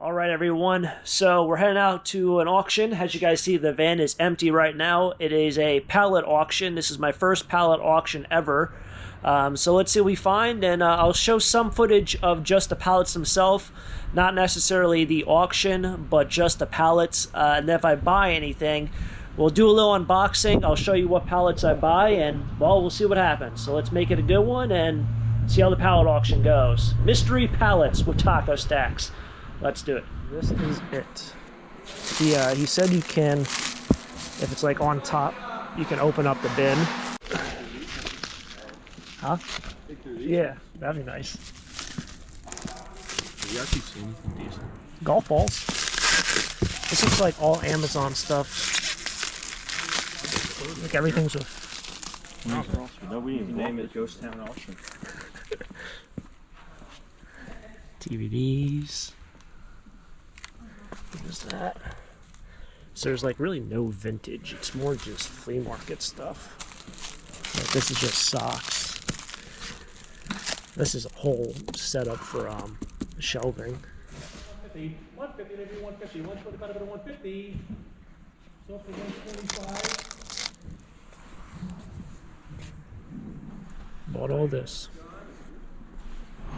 All right, everyone. So we're heading out to an auction. As you guys see, the van is empty right now. It is a pallet auction. This is my first pallet auction ever. So let's see what we find, and I'll show some footage of just the pallets themselves, not necessarily the auction, but just the pallets. And then if I buy anything, we'll do a little unboxing. I'll show you what pallets I buy, and well, we'll see what happens. So let's make it a good one and see how the pallet auction goes. Mystery pallets with taco stacks. Let's do it. This is it. He said you can, if it's like on top, you can open up the bin. Huh? Yeah, that'd be nice. Have you actually seen anything decent? Golf balls. This looks like all Amazon stuff. Like everything's with... No, we didn't even name it Ghost Town Auction. DVDs. What is that? So there's like really no vintage. It's more just flea market stuff. Like this is just socks. This is a whole setup for shelving. 150, 150, 125, 150. So for 125. Bought all this.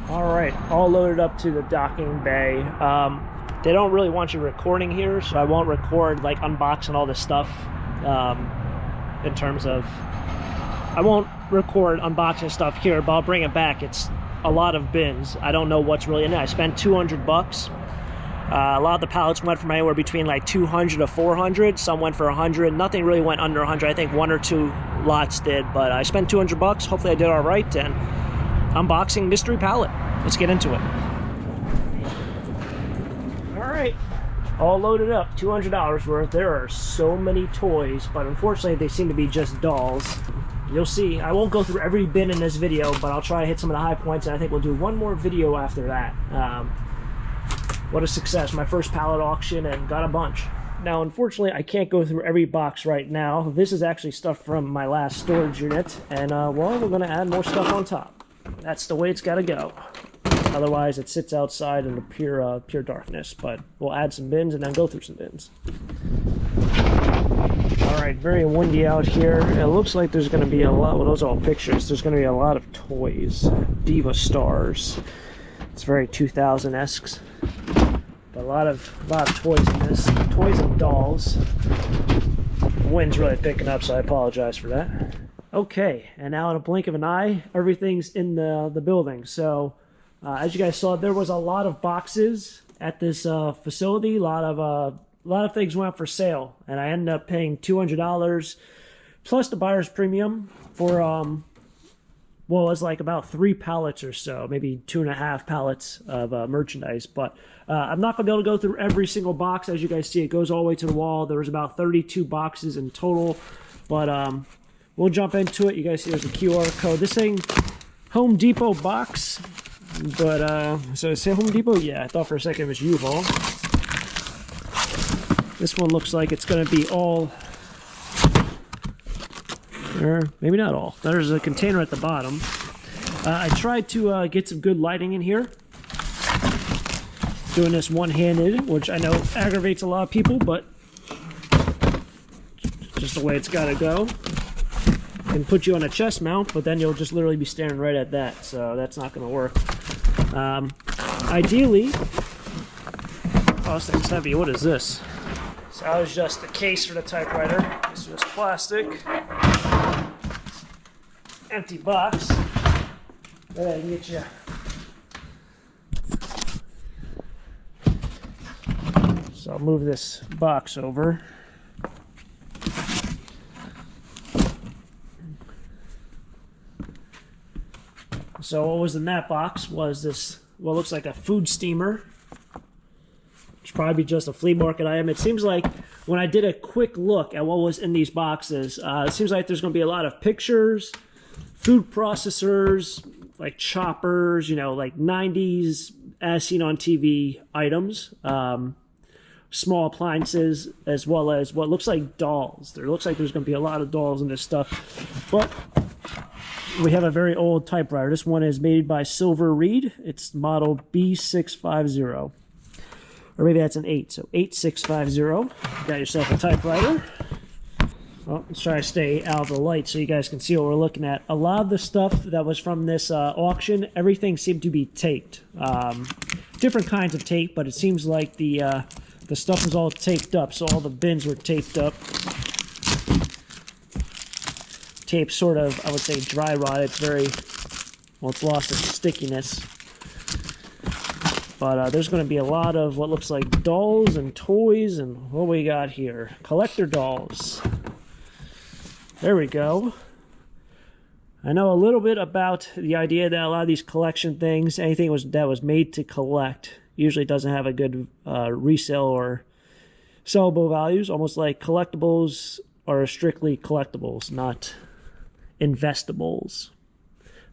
All right, all loaded up to the docking bay. They don't really want you recording here, so I won't record like unboxing all this stuff. In terms of, I won't record unboxing stuff here, but I'll bring it back. It's a lot of bins. I don't know what's really in it. I spent $200 bucks. A lot of the pallets went from anywhere between like 200 to 400. Some went for 100. Nothing really went under 100. I think one or two lots did, but I spent $200 bucks. Hopefully I did all right. And unboxing mystery pallet. Let's get into it. All right, all loaded up, $200 worth. There are so many toys, but unfortunately they seem to be just dolls. You'll see, I won't go through every bin in this video, but I'll try to hit some of the high points, and I think we'll do one more video after that. What a success, my first pallet auction, and got a bunch. Now, unfortunately, I can't go through every box right now. This is actually stuff from my last storage unit, and well, we're gonna add more stuff on top. That's the way it's gotta go. Otherwise, it sits outside in the pure darkness. But we'll add some bins and then go through some bins. All right, very windy out here. It looks like there's going to be a lot. Well, those are all pictures. There's going to be a lot of toys, Diva Stars. It's very 2000-esque. But a lot of toys in this. Toys and dolls. The wind's really picking up, so I apologize for that. Okay, and now in a blink of an eye, everything's in the building. So. As you guys saw, there was a lot of boxes at this facility. A lot of things went for sale, and I ended up paying $200 plus the buyer's premium for well, it was like about 3 pallets or so, maybe 2.5 pallets of merchandise. But I'm not gonna be able to go through every single box. As you guys see, it goes all the way to the wall. There was about 32 boxes in total, but we'll jump into it. You guys see there's a QR code. This thing, Home Depot box. But, so is it Home Depot? Yeah, I thought for a second it was U-Haul. This one looks like it's going to be all, or maybe not all. There's a container at the bottom. I tried to get some good lighting in here. Doing this one-handed, which I know aggravates a lot of people, but just the way it's got to go. Can put you on a chest mount, but then you'll just literally be staring right at that, so that's not going to work. Ideally, oh, this thing's heavy. What is this? So that was just the case for the typewriter. This is just plastic. Empty box. There, I can get you. So I'll move this box over. So what was in that box was this, what looks like a food steamer. It's probably just a flea market item. It seems like when I did a quick look at what was in these boxes, it seems like there's going to be a lot of pictures, food processors, like choppers, you know, like 90s as seen on TV items, small appliances, as well as what looks like dolls. There looks like there's going to be a lot of dolls in this stuff. But we have a very old typewriter. This one is made by Silver Reed. It's model B650. Or maybe that's an 8. So 8650. Got yourself a typewriter. Well, let's try to stay out of the light so you guys can see what we're looking at. A lot of the stuff that was from this auction, everything seemed to be taped. Different kinds of tape, but it seems like the stuff was all taped up, so all the bins were taped up. Tape sort of, I would say, dry rot. It's very, well, it's lost its stickiness. But there's going to be a lot of what looks like dolls and toys, and what we got here? Collector dolls. There we go. I know a little bit about the idea that a lot of these collection things, anything that was made to collect, usually doesn't have a good resale or sellable values. Almost like collectibles are strictly collectibles, not investables.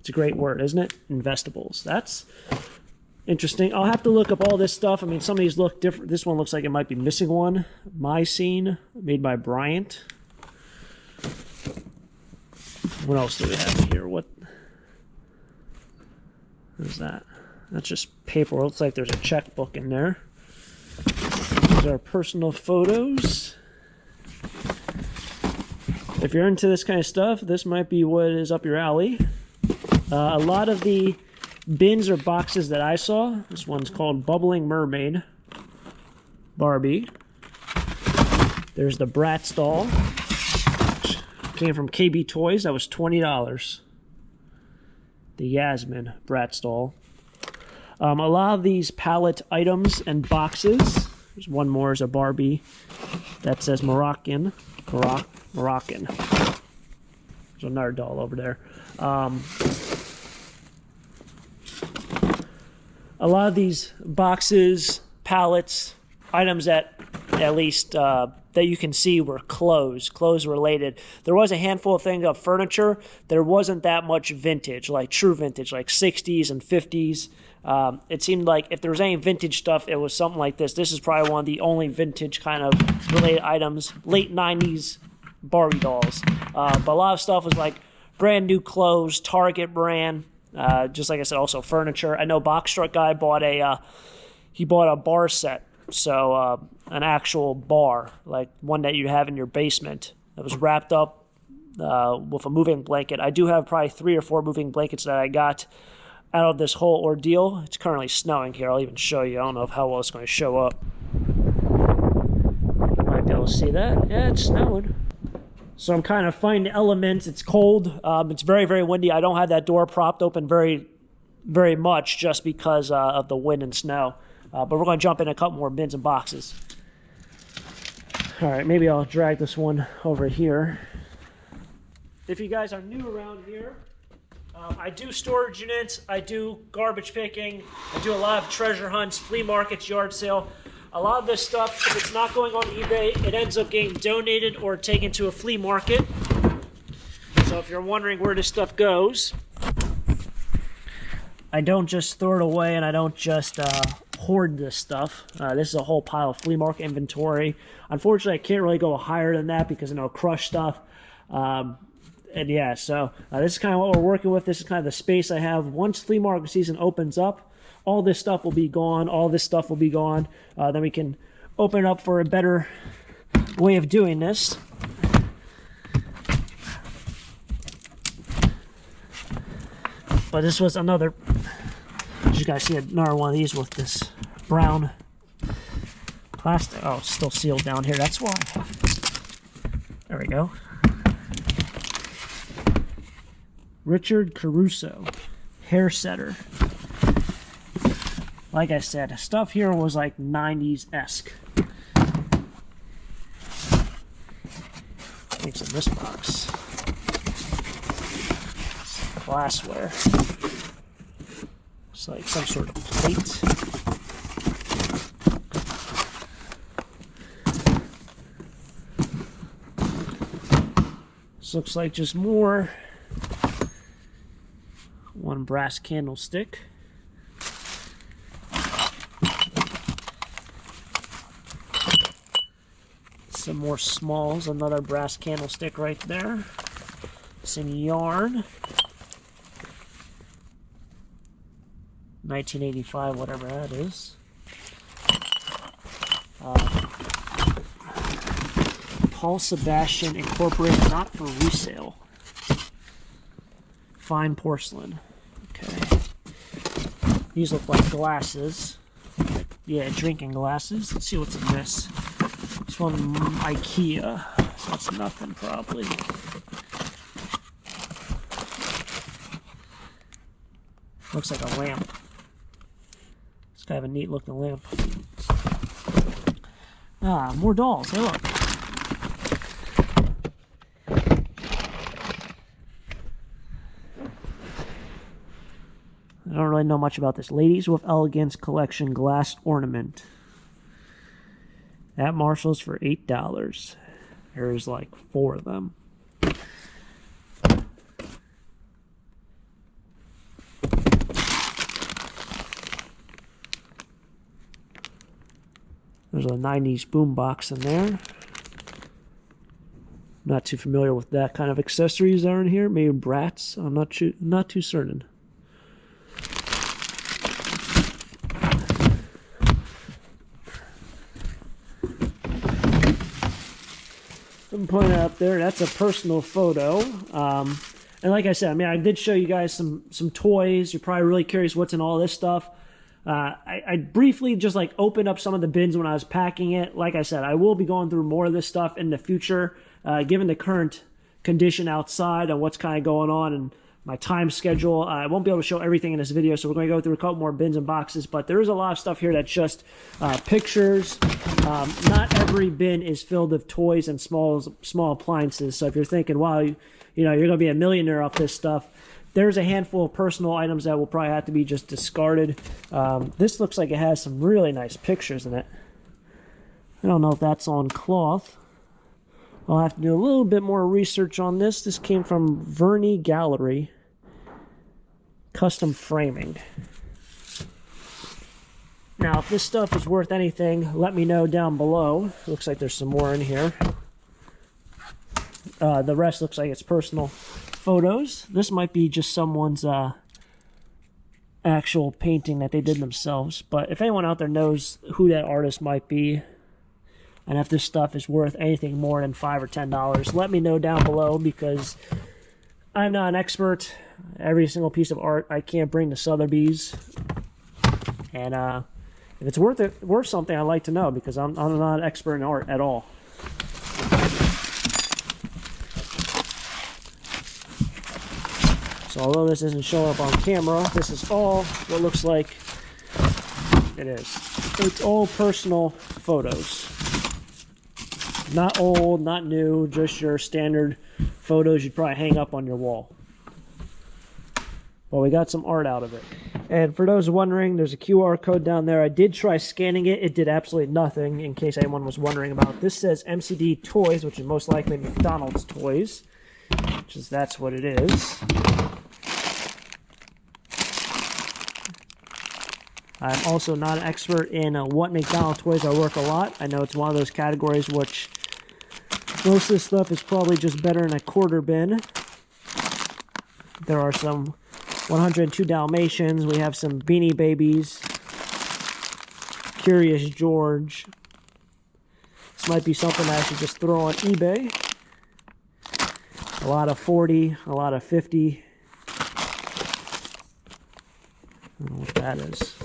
It's a great word, isn't it? Investables. That's interesting. I'll have to look up all this stuff. I mean, some of these look different. This one looks like it might be missing one. My Scene, made by Bryant. What else do we have here? What is that? That's just paper. It looks like there's a checkbook in there. These are personal photos. If you're into this kind of stuff, this might be what is up your alley. A lot of the bins or boxes that I saw, this one's called Bubbling Mermaid Barbie. There's the Bratz doll. Came from KB Toys. That was $20. The Yasmin Bratz doll. A lot of these pallet items and boxes. There's one more is a Barbie that says Moroccan. Moroccan. There's another doll over there. A lot of these boxes, pallets, items that at least that you can see were clothes related. There was a handful of things of furniture. There wasn't that much vintage, like true vintage, like 60s and 50s. It seemed like if there was any vintage stuff, it was something like this. This is probably one of the only vintage kind of related items. Late 90s Barbie dolls. But a lot of stuff was like brand new clothes, Target brand. Just like I said, also furniture. I know Box Truck Guy bought a bar set. So an actual bar, like one that you have in your basement, that was wrapped up with a moving blanket. I do have probably 3 or 4 moving blankets that I got out of this whole ordeal. It's currently snowing here. I'll even show you. I don't know how well it's going to show up. You might be able to see that. Yeah, it's snowing. So I'm kind of fighting the elements. It's cold. It's very, very windy. I don't have that door propped open very, very much just because of the wind and snow. But we're going to jump in a couple more bins and boxes. All right, maybe I'll drag this one over here. If you guys are new around here, I do storage units, I do garbage picking, I do a lot of treasure hunts, flea markets, yard sale. A lot of this stuff, if it's not going on eBay, it ends up getting donated or taken to a flea market. So if you're wondering where this stuff goes, I don't just throw it away and I don't just hoard this stuff. This is a whole pile of flea market inventory. Unfortunately, I can't really go higher than that because it'll crush stuff. And yeah, so this is kind of what we're working with. This is kind of the space I have. Once flea market season opens up, all this stuff will be gone. All this stuff will be gone. Then we can open it up for a better way of doing this. But this was another, you guys see another one of these with this brown plastic. Oh, it's still sealed down here. That's why. There we go. Richard Caruso, hair setter. Like I said, stuff here was like 90s-esque. Things in this box. Glassware. It's like some sort of plate. This looks like just more. One brass candlestick. Some more smalls, another brass candlestick right there. Some yarn. 1985, whatever that is. Paul Sebastian Incorporated, not for resale. Fine porcelain. Okay. These look like glasses. Yeah, drinking glasses. Let's see what's in this. This one, IKEA. So that's nothing, probably. Looks like a lamp. It's kind of a neat looking lamp. Ah, more dolls. Hey, look. I don't really know much about this. Ladies with Elegance Collection glass ornament. At Marshall's for $8. There's like 4 of them. There's a 90s boombox in there. Not too familiar with that kind of accessories that are in here. Maybe Bratz. I'm not too certain. I'm pointing out there, that's a personal photo. And like I said, I mean, I did show you guys some toys. You're probably really curious what's in all this stuff. I briefly just like opened up some of the bins when I was packing it. Like I said, I will be going through more of this stuff in the future, given the current condition outside and what's kind of going on and my time schedule. I won't be able to show everything in this video, so we're going to go through a couple more bins and boxes, but there is a lot of stuff here that's just pictures. Not every bin is filled with toys and small appliances, so if you're thinking, wow, you know, you're going to be a millionaire off this stuff, there's a handful of personal items that will probably have to be just discarded. This looks like it has some really nice pictures in it. I don't know if that's on cloth. I'll have to do a little bit more research on this. This came from Verney Gallery. Custom framing. Now, if this stuff is worth anything, let me know down below. Looks like there's some more in here. The rest looks like it's personal photos. This might be just someone's actual painting that they did themselves. But if anyone out there knows who that artist might be, and if this stuff is worth anything more than $5 or $10, let me know down below, because I'm not an expert. Every single piece of art I can't bring to Sotheby's. And if it's worth something, I'd like to know, because I'm not an expert in art at all. So although this isn't showing up on camera, this is all what looks like it is. It's all personal photos. Not old, not new, just your standard photos you'd probably hang up on your wall. Well, we got some art out of it. And for those wondering, there's a QR code down there. I did try scanning it. It did absolutely nothing, in case anyone was wondering about. This says MCD Toys, which is most likely McDonald's Toys, which is, that's what it is. I'm also not an expert in what McDonald's toys are worth a lot. I know it's one of those categories which most of this stuff is probably just better in a quarter bin. There are some 102 Dalmatians. We have some Beanie Babies. Curious George. This might be something I should just throw on eBay. A lot of 40, a lot of 50. I don't know what that is.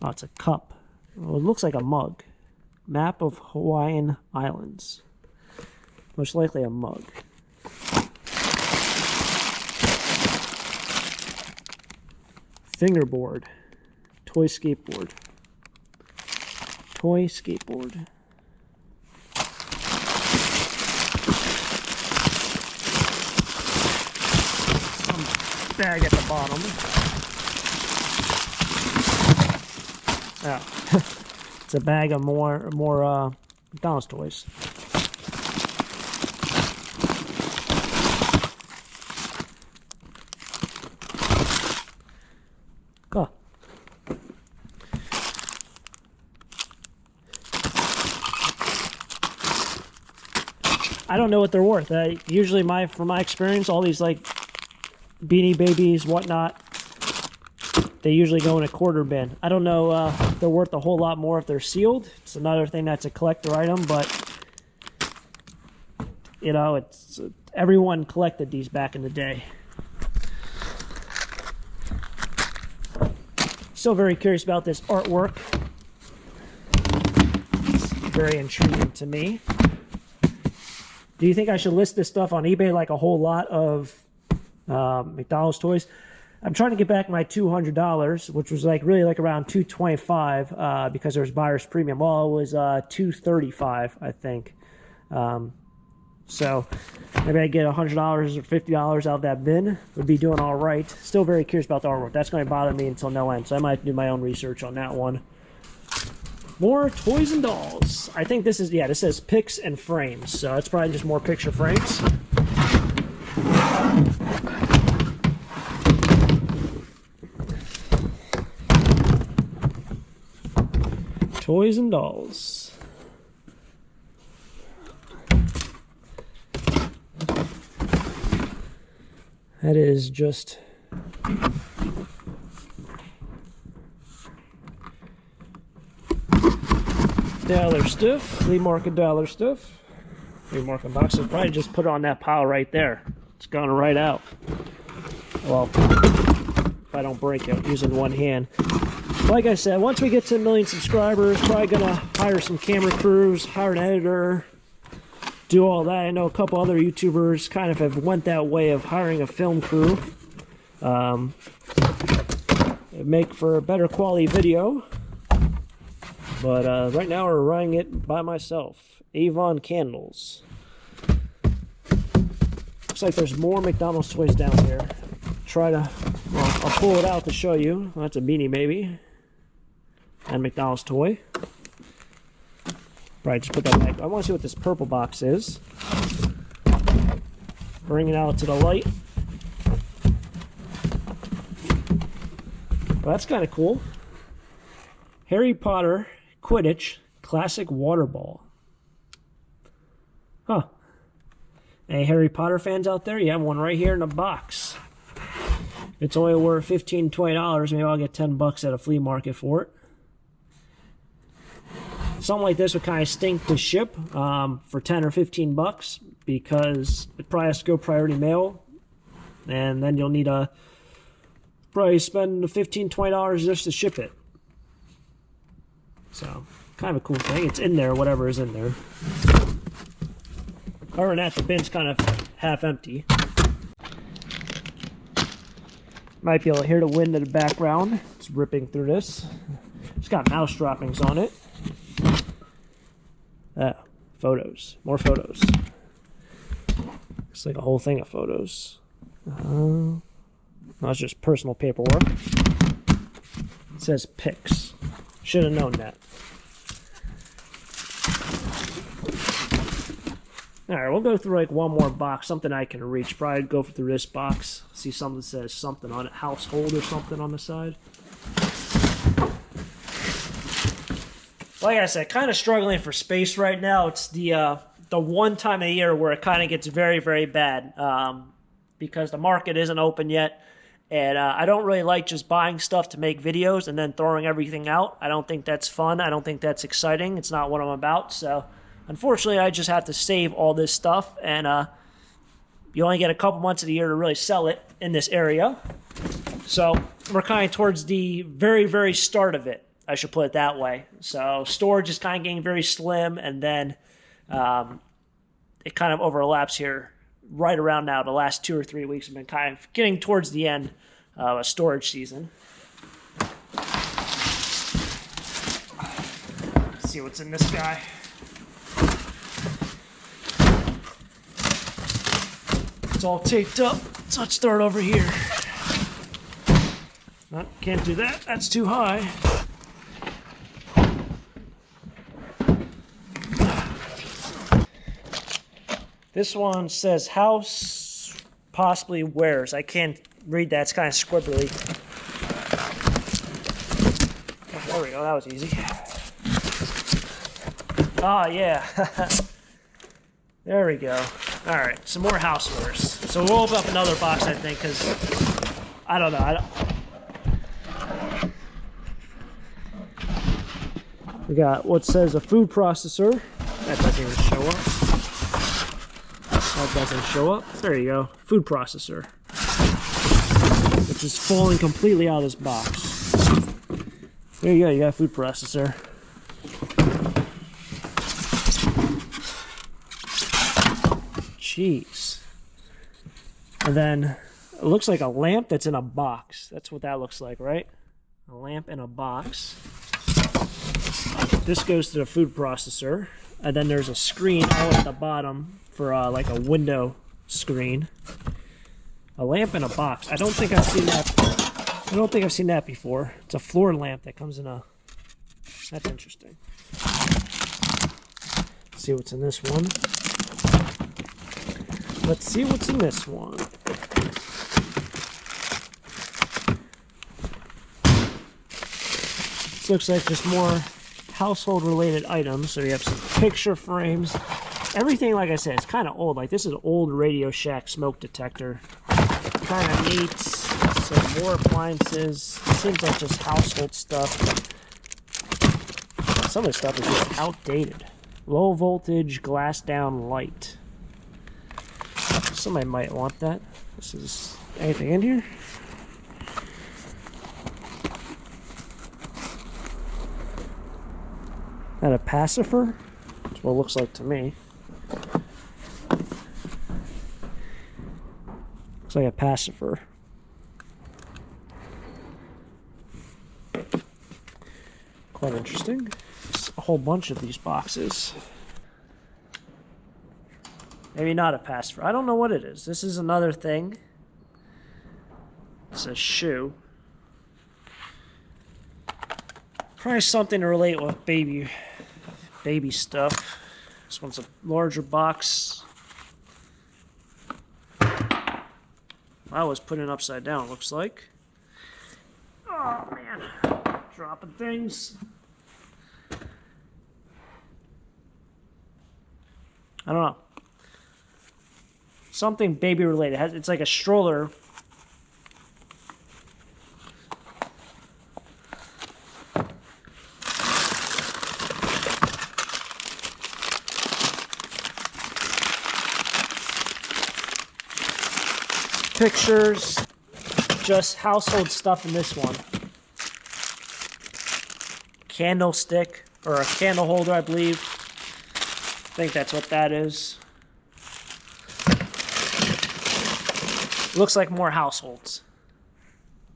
Oh, it's a cup. Oh, it looks like a mug. Map of Hawaiian Islands. Most likely a mug. Fingerboard. Toy skateboard. Toy skateboard. Some bag at the bottom. Oh. It's a bag of more McDonald's toys. Cool. I don't know what they're worth. Usually, from my experience, all these like Beanie Babies, whatnot, they usually go in a quarter bin. I don't know if they're worth a whole lot more if they're sealed. It's another thing that's a collector item, but You know, it's everyone collected these back in the day. Still very curious about this artwork. It's very intriguing to me. Do you think I should list this stuff on eBay like a whole lot of McDonald's toys? I'm trying to get back my $200, which was really around $225 because there's buyer's premium. Well, it was $235, I think. So maybe I get $100 or $50 out of that bin. Would be doing all right. Still very curious about the artwork. That's going to bother me until no end. So I might do my own research on that one. More toys and dolls. I think this is, yeah, this says pics and frames. So it's probably just more picture frames. Toys and dolls. That is just dollar stuff, flea market dollar stuff. Flea market boxes. Probably just put it on that pile right there. It's gone right out. Well, if I don't break it using one hand. Like I said, once we get to 1 million subscribers, probably gonna hire some camera crews, hire an editor, do all that. I know a couple other YouTubers kind of have went that way of hiring a film crew. Make for a better quality video. But right now we're running it by myself. Avon Candles. Looks like there's more McDonald's toys down here. Try to, well, I'll pull it out to show you. That's a Beanie Baby. And McDonald's toy. Probably just put that back. I want to see what this purple box is. Bring it out to the light. Well, that's kind of cool. Harry Potter Quidditch Classic Water Ball. Huh. Any Harry Potter fans out there? You have one right here in the box. It's only worth $15, $20. Maybe I'll get $10 at a flea market for it. Something like this would kind of stink to ship for 10 or 15 bucks because it probably has to go priority mail, and then you'll need to probably spend $15, $20 just to ship it. So, kind of a cool thing. It's in there, whatever is in there. Other than that, the bin's kind of half empty. Might be able to hear the wind in the background. It's ripping through this. It's got mouse droppings on it. Photos. More photos. Looks like a whole thing of photos. That's just personal paperwork. It says pics. Should have known that. Alright, we'll go through like one more box. Something I can reach. Probably go through this box. See something that says something on it. Household or something on the side. Like I said, kind of struggling for space right now. It's the one time of year where it kind of gets very, very bad because the market isn't open yet, and I don't really like just buying stuff to make videos and then throwing everything out. I don't think that's fun. I don't think that's exciting. It's not what I'm about. So, unfortunately, I just have to save all this stuff, and you only get a couple months of the year to really sell it in this area. So, we're kind of towards the very, very start of it. I should put it that way. So storage is kind of getting very slim, and then it kind of overlaps here right around now. The last 2 or 3 weeks have been kind of getting towards the end of a storage season. Let's see what's in this guy. It's all taped up, so let's start over here. No, can't do that. That's too high. This one says house, possibly wares. I can't read that. It's kind of squibbly. Oh, there we go. That was easy. Oh, yeah. There we go. All right. Some more housewares. So we'll open up another box, I think, because I don't know. We got what says a food processor. That doesn't even show up. That doesn't show up. There you go. Food processor. Which is falling completely out of this box. There you go. You got a food processor. Jeez. And then it looks like a lamp that's in a box. That's what that looks like, right? A lamp in a box. This goes to the food processor. And then there's a screen all at the bottom for like a window screen. A lamp in a box. I don't think I've seen that. I don't think I've seen that before. It's a floor lamp that comes in a... That's interesting. Let's see what's in this one. Let's see what's in this one. This looks like just more household related items. So we have some picture frames. Everything, like I said, it's kind of old. Like this is an old Radio Shack smoke detector. Kind of neat. Some more appliances. Seems like just household stuff. Some of this stuff is just outdated. Low voltage glass down light. Somebody might want that. This is anything in here? That a pacifier? That's what it looks like to me. Looks like a pacifier. Quite interesting. There's a whole bunch of these boxes. Maybe not a pacifier. I don't know what it is. This is another thing. It's a shoe. Probably something to relate with baby stuff. This one's a larger box. I was putting it upside down, looks like. Oh man, dropping things. I don't know. Something baby related. It's like a stroller. Pictures, just household stuff in this one. Candlestick, or a candle holder, I believe. I think that's what that is. Looks like more households.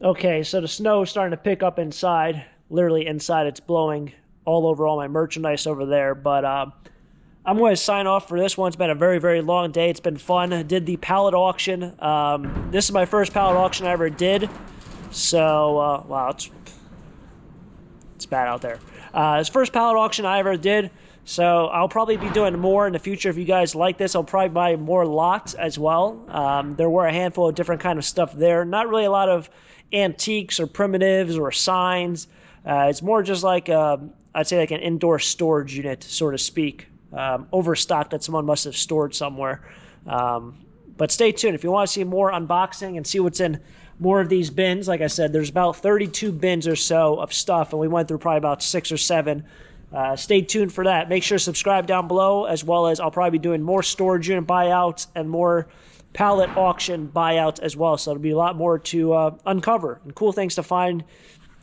Okay, so the snow is starting to pick up inside. Literally inside, it's blowing all over all my merchandise over there. But I'm going to sign off for this one. It's been a very, very long day. It's been fun. I did the pallet auction. This is my first pallet auction I ever did. So, wow, it's bad out there. It's the first pallet auction I ever did. So I'll probably be doing more in the future. If you guys like this, I'll probably buy more lots as well. There were a handful of different kind of stuff there. Not really a lot of antiques or primitives or signs. It's more just like, I'd say like an indoor storage unit, so to speak. Overstock that someone must have stored somewhere. But stay tuned. If you want to see more unboxing and see what's in more of these bins, like I said, there's about 32 bins or so of stuff, and we went through probably about 6 or 7. Stay tuned for that. Make sure to subscribe down below, as well as I'll probably be doing more storage unit buyouts and more pallet auction buyouts as well. So it'll be a lot more to uncover and cool things to find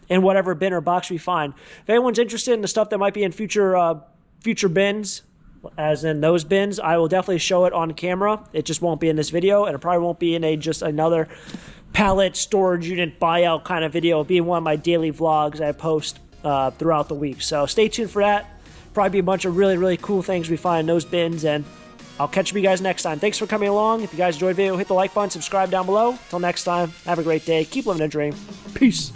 in whatever bin or box we find. If anyone's interested in the stuff that might be in future bins, as in those bins, I will definitely show it on camera. It just won't be in this video, and it probably won't be in just another pallet storage unit buyout kind of video. It'll be in one of my daily vlogs I post throughout the week. So stay tuned for that. Probably be a bunch of really, really cool things we find in those bins, and I'll catch you guys next time. Thanks for coming along. If you guys enjoyed the video, hit the like button, subscribe down below. Till next time, have a great day. Keep living a dream. Peace.